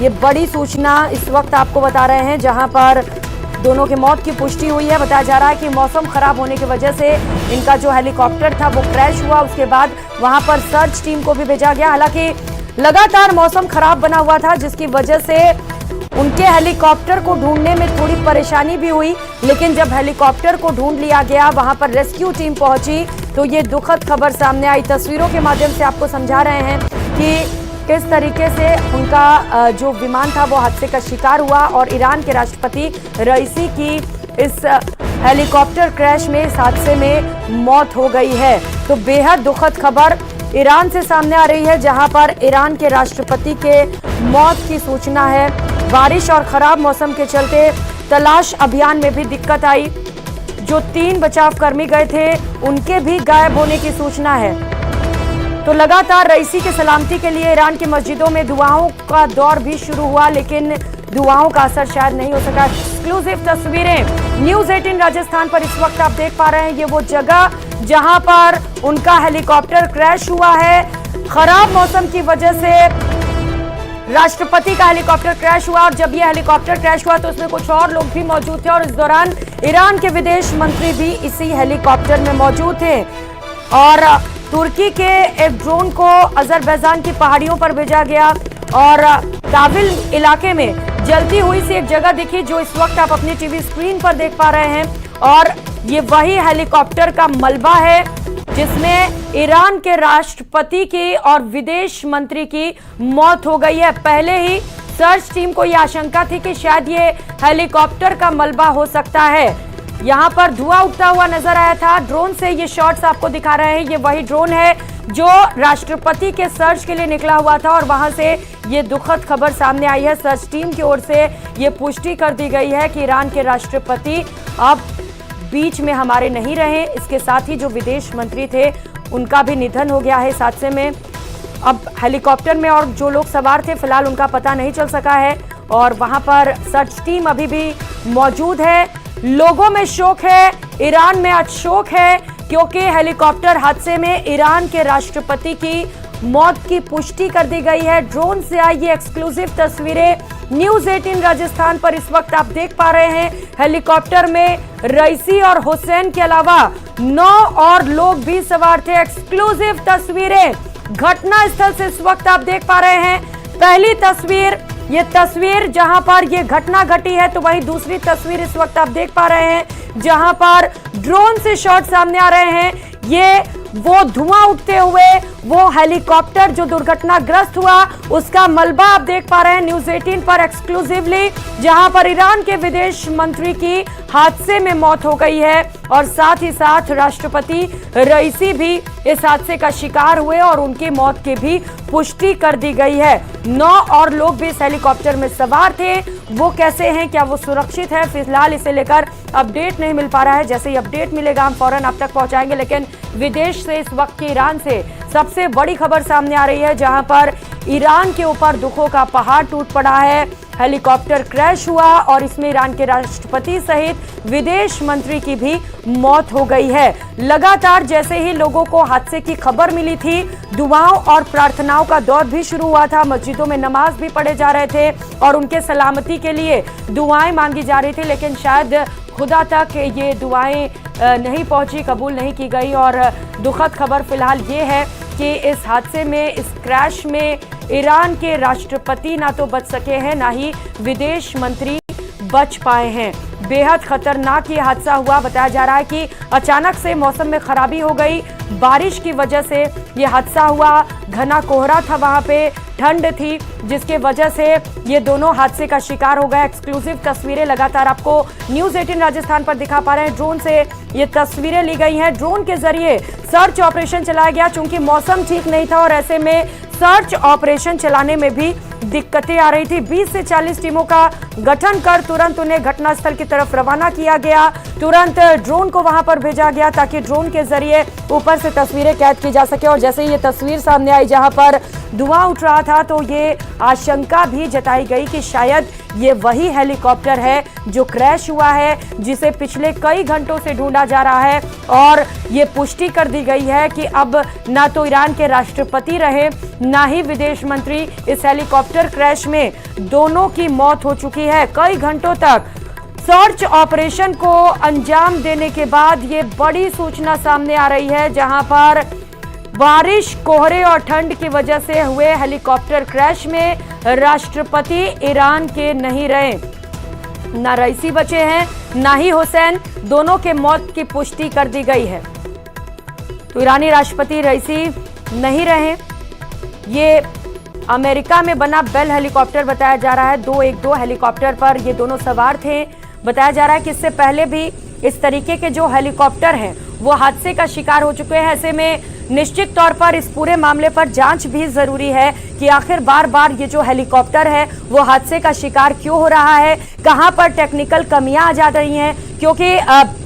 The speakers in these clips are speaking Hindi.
ये बड़ी सूचना इस वक्त आपको बता रहे हैं, जहां पर दोनों की मौत की पुष्टि हुई है। बताया जा रहा है कि मौसम खराब होने की वजह से इनका जो हेलीकॉप्टर था वो क्रैश हुआ। उसके बाद वहां पर सर्च टीम को भी भेजा गया। हालांकि लगातार मौसम खराब बना हुआ था, जिसकी वजह से उनके हेलीकॉप्टर को ढूंढने में थोड़ी परेशानी भी हुई, लेकिन जब हेलीकॉप्टर को ढूंढ लिया गया, वहां पर रेस्क्यू टीम पहुंची, तो ये दुखद खबर सामने आई। तस्वीरों के माध्यम से आपको समझा रहे हैं कि किस तरीके से उनका जो विमान था वो हादसे का शिकार हुआ और ईरान के राष्ट्रपति रईसी की इस हेलीकॉप्टर क्रैश में, इस हादसे में मौत हो गई है। तो बेहद दुखद खबर ईरान से सामने आ रही है, जहां पर ईरान के राष्ट्रपति के मौत की सूचना है। बारिश और खराब मौसम के चलते तलाश अभियान में भी दिक्कत आई। जो 3 बचाव कर्मी गए थे उनके भी गायब होने की सूचना है। तो लगातार रईसी के सलामती के लिए ईरान की मस्जिदों में दुआओं का दौर भी शुरू हुआ, लेकिन दुआओं का असर शायद नहीं हो सका। एक्सक्लूसिव तस्वीरें न्यूज़ 18 राजस्थान पर इस वक्त आप देख पा रहे हैं। ये वो जगह जहां पर उनका हेलीकॉप्टर क्रैश हुआ है। खराब मौसम की वजह से राष्ट्रपति का हेलीकॉप्टर क्रैश हुआ, और जब यह हेलीकॉप्टर क्रैश हुआ तो उसमें कुछ और लोग भी मौजूद थे, और इस दौरान ईरान के विदेश मंत्री भी इसी हेलीकॉप्टर में मौजूद थे। और तुर्की के एक ड्रोन को अजरबैजान की पहाड़ियों पर भेजा गया और ताविल इलाके में जलती हुई सी एक जगह दिखी, जो इस वक्त आप अपनी टीवी स्क्रीन पर देख पा रहे हैं। और ये वही हेलीकॉप्टर का मलबा है जिसमें ईरान के राष्ट्रपति की और विदेश मंत्री की मौत हो गई है। पहले ही सर्च टीम को यह आशंका थी कि शायद ये हेलीकॉप्टर का मलबा हो सकता है। यहाँ पर धुआं उठता हुआ नजर आया था। ड्रोन से ये शॉट्स आपको दिखा रहे हैं। ये वही ड्रोन है जो राष्ट्रपति के सर्च के लिए निकला हुआ था, और वहां से ये दुखद खबर सामने आई है। सर्च टीम की ओर से ये पुष्टि कर दी गई है कि ईरान के राष्ट्रपति अब बीच में हमारे नहीं रहे। इसके साथ ही जो विदेश मंत्री थे उनका भी निधन हो गया है इस हादसे में। अब हेलीकॉप्टर में और जो लोग सवार थे फिलहाल उनका पता नहीं चल सका है, और वहां पर सर्च टीम अभी भी मौजूद है। लोगों में शोक है, ईरान में आज शोक है, क्योंकि हेलीकॉप्टर हादसे में ईरान के राष्ट्रपति की मौत की पुष्टि कर दी गई है। ड्रोन से आई ये एक्सक्लूसिव तस्वीरें न्यूज़ 18 राजस्थान पर इस वक्त आप देख पा रहे हैं। हेलीकॉप्टर में रईसी और हुसैन के अलावा 9 और लोग भी सवार थे। एक्सक्लूसिव तस्वीरें घटना स्थल से इस वक्त आप देख पा रहे हैं। पहली तस्वीर, ये तस्वीर जहां पर ये घटना घटी है, तो वहीं दूसरी तस्वीर इस वक्त आप देख पा रहे हैं जहां पर ड्रोन से शॉट सामने आ रहे हैं। ये वो धुआं उठते हुए वो हेलीकॉप्टर जो दुर्घटनाग्रस्त हुआ उसका मलबा आप देख पा रहे हैं न्यूज़ 18 पर एक्सक्लूसिवली, जहां पर ईरान के विदेश मंत्री की हादसे में मौत हो गई है, और साथ ही साथ राष्ट्रपति रईसी भी इस हादसे का शिकार हुए और उनकी मौत की भी पुष्टि कर दी गई है। 9 और लोग भी इस हेलीकॉप्टर में सवार थे। वो कैसे हैं, क्या वो सुरक्षित है, फिलहाल इसे लेकर अपडेट नहीं मिल पा रहा है। जैसे ही अपडेट मिलेगा हम फौरन आप तक पहुंचाएंगे। लेकिन विदेश से इस वक्त की ईरान से सबसे बड़ी खबर सामने आ रही है, जहां पर ईरान के ऊपर दुखों का पहाड़ टूट पड़ा है। हेलीकॉप्टर क्रैश हुआ और इसमें ईरान के राष्ट्रपति सहित विदेश मंत्री की भी मौत हो गई है। लगातार जैसे ही लोगों को हादसे की खबर मिली थी, दुआओं और प्रार्थनाओं का दौर भी शुरू हुआ था। मस्जिदों में नमाज भी पढ़े जा रहे थे और उनके सलामती के लिए दुआएं मांगी जा रही थी, लेकिन शायद खुदा तक ये दुआएं नहीं पहुंची, कबूल नहीं की गई। और दुखद खबर फिलहाल ये है कि इस हादसे में, इस क्रैश में ईरान के राष्ट्रपति ना तो बच सके हैं, ना ही विदेश मंत्री बच पाए हैं। बेहद खतरनाक ये हादसा हुआ। बताया जा रहा है कि अचानक से मौसम में खराबी हो गई, बारिश की वजह से ये हादसा हुआ। घना कोहरा था, वहां पे ठंड थी, जिसके वजह से ये दोनों हादसे का शिकार हो गए। एक्सक्लूसिव तस्वीरें लगातार आपको न्यूज़ 18 राजस्थान पर दिखा पा रहे हैं। ड्रोन से ये तस्वीरें ली गई हैं। ड्रोन के जरिए सर्च ऑपरेशन चलाया गया, चूंकि मौसम ठीक नहीं था और ऐसे में सर्च ऑपरेशन चलाने में भी दिक्कतें आ रही थी। 20 से 40 टीमों का गठन कर तुरंत उन्हें घटनास्थल की तरफ रवाना किया गया। तुरंत ड्रोन को वहां पर भेजा गया ताकि ड्रोन के जरिए ऊपर से तस्वीरें कैद की जा सके। और जैसे ही ये तस्वीर सामने आई जहां पर धुआं उठ रहा था, तो ये आशंका भी जताई गई कि शायद ये वही हेलीकॉप्टर है जो क्रैश हुआ है, जिसे पिछले कई घंटों से ढूंढा जा रहा है। और ये पुष्टि कर दी गई है कि अब ना तो ईरान के राष्ट्रपति रहे ना ही विदेश मंत्री। इस हेलीकॉप्टर क्रैश में दोनों की मौत हो चुकी है। कई घंटों तक सर्च ऑपरेशन को अंजाम देने के बाद ये बड़ी सूचना सामने आ रही है, जहां पर बारिश, कोहरे और ठंड की वजह से हुए हेलीकॉप्टर क्रैश में राष्ट्रपति ईरान के नहीं रहे। ना रईसी बचे हैं, ना ही हुसैन, दोनों के मौत की पुष्टि कर दी गई है। तो ईरानी राष्ट्रपति रईसी नहीं रहे। ये अमेरिका में बना बेल हेलीकॉप्टर बताया जा रहा है। 212 हेलीकॉप्टर पर ये दोनों सवार थे। बताया जा रहा है कि इससे पहले भी इस तरीके के जो हेलीकॉप्टर हैं वो हादसे का शिकार हो चुके हैं। ऐसे में निश्चित तौर पर इस पूरे मामले पर जांच भी जरूरी है कि आखिर बार बार ये जो हेलीकॉप्टर है वो हादसे का शिकार क्यों हो रहा है, कहां पर टेक्निकल कमियां आ जा रही हैं। क्योंकि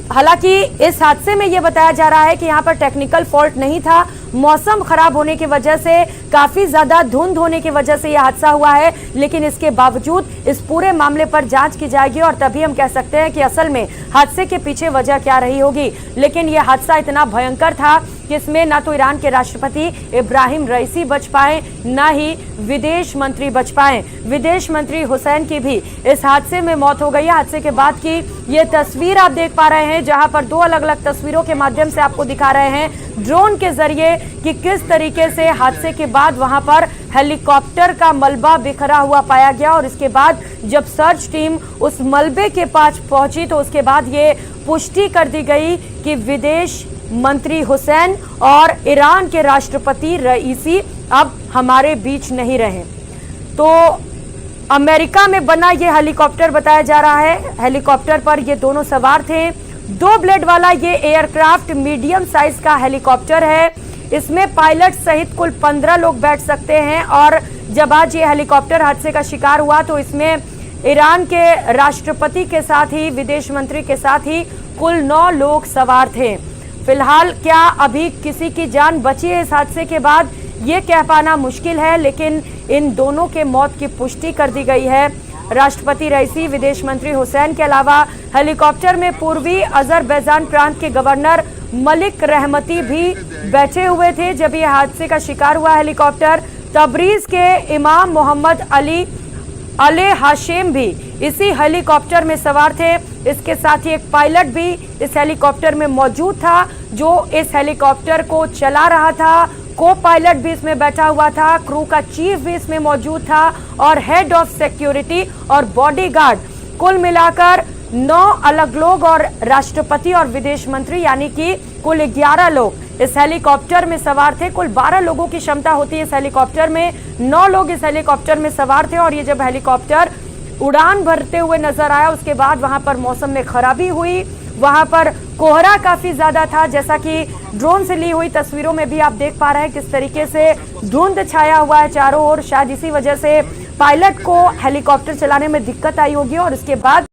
हालांकि इस हादसे में ये बताया जा रहा है कि यहाँ पर टेक्निकल फॉल्ट नहीं था, मौसम खराब होने की वजह से, काफी ज्यादा धुंध होने की वजह से यह हादसा हुआ है। लेकिन इसके बावजूद इस पूरे मामले पर जांच की जाएगी और तभी हम कह सकते हैं कि असल में हादसे के पीछे वजह क्या रही होगी। लेकिन यह हादसा इतना भयंकर था कि इसमें ना तो ईरान के राष्ट्रपति इब्राहिम रईसी बच पाए, ना ही विदेश मंत्री बच पाए। विदेश मंत्री हुसैन की भी इस हादसे में मौत हो गई है। हादसे के बाद की ये तस्वीर आप देख पा रहे हैं, जहां पर 2 अलग अलग तस्वीरों के माध्यम से आपको दिखा रहे हैं ड्रोन के जरिए कि किस तरीके से हादसे के बाद वहां पर हेलीकॉप्टर का मलबा बिखरा हुआ पाया गया। और इसके बाद जब सर्च टीम उस मलबे के पास पहुंची तो उसके बाद ये पुष्टि कर दी गई कि विदेश मंत्री हुसैन और ईरान के राष्ट्रपति रईसी अब हमारे बीच नहीं रहे। तो अमेरिका में बना ये हेलीकॉप्टर बताया जा रहा है। हेलीकॉप्टर पर ये दोनों सवार थे। 2 ब्लेड वाला ये एयरक्राफ्ट मीडियम साइज का हेलीकॉप्टर है। इसमें पायलट सहित कुल 15 लोग बैठ सकते हैं। और जब आज ये हेलीकॉप्टर हादसे का शिकार हुआ तो इसमें ईरान के राष्ट्रपति के साथ ही विदेश मंत्री के साथ ही कुल 9 लोग सवार थे। फिलहाल क्या अभी किसी की जान बची है इस हादसे के बाद, ये कह पाना मुश्किल है। लेकिन इन दोनों के मौत की पुष्टि कर दी गई है। राष्ट्रपति रईसी, विदेश मंत्री हुसैन के अलावा हेलीकॉप्टर में पूर्वी अजरबैजान प्रांत के गवर्नर मलिक रहमती भी बैठे हुए थे जब यह हादसे का शिकार हुआ हेलीकॉप्टर। तबरीज के इमाम मोहम्मद अली हाशिम भी इसी हेलीकॉप्टर में सवार थे। इसके साथ ही एक पायलट भी इस हेलीकॉप्टर में मौजूद था जो इस हेलीकॉप्टर को चला रहा था। को पायलट भी इसमें बैठा हुआ था, क्रू का चीफ भी इसमें मौजूद था और हेड ऑफ सिक्योरिटी और बॉडीगार्ड, कुल मिलाकर 9 अलग लोग और राष्ट्रपति और विदेश मंत्री यानी कि कुल 11 लोग इस हेलीकॉप्टर में सवार थे। कुल 12 लोगों की क्षमता होती है इस हेलीकॉप्टर में। 9 लोग इस हेलीकॉप्टर में सवार थे। और ये जब हेलीकॉप्टर उड़ान भरते हुए नजर आया उसके बाद वहां पर मौसम में खराबी हुई, वहां पर कोहरा काफी ज्यादा था। जैसा कि ड्रोन से ली हुई तस्वीरों में भी आप देख पा रहे हैं किस तरीके से धुंध छाया हुआ है चारों ओर। शायद इसी वजह से पायलट को हेलीकॉप्टर चलाने में दिक्कत आई होगी और इसके बाद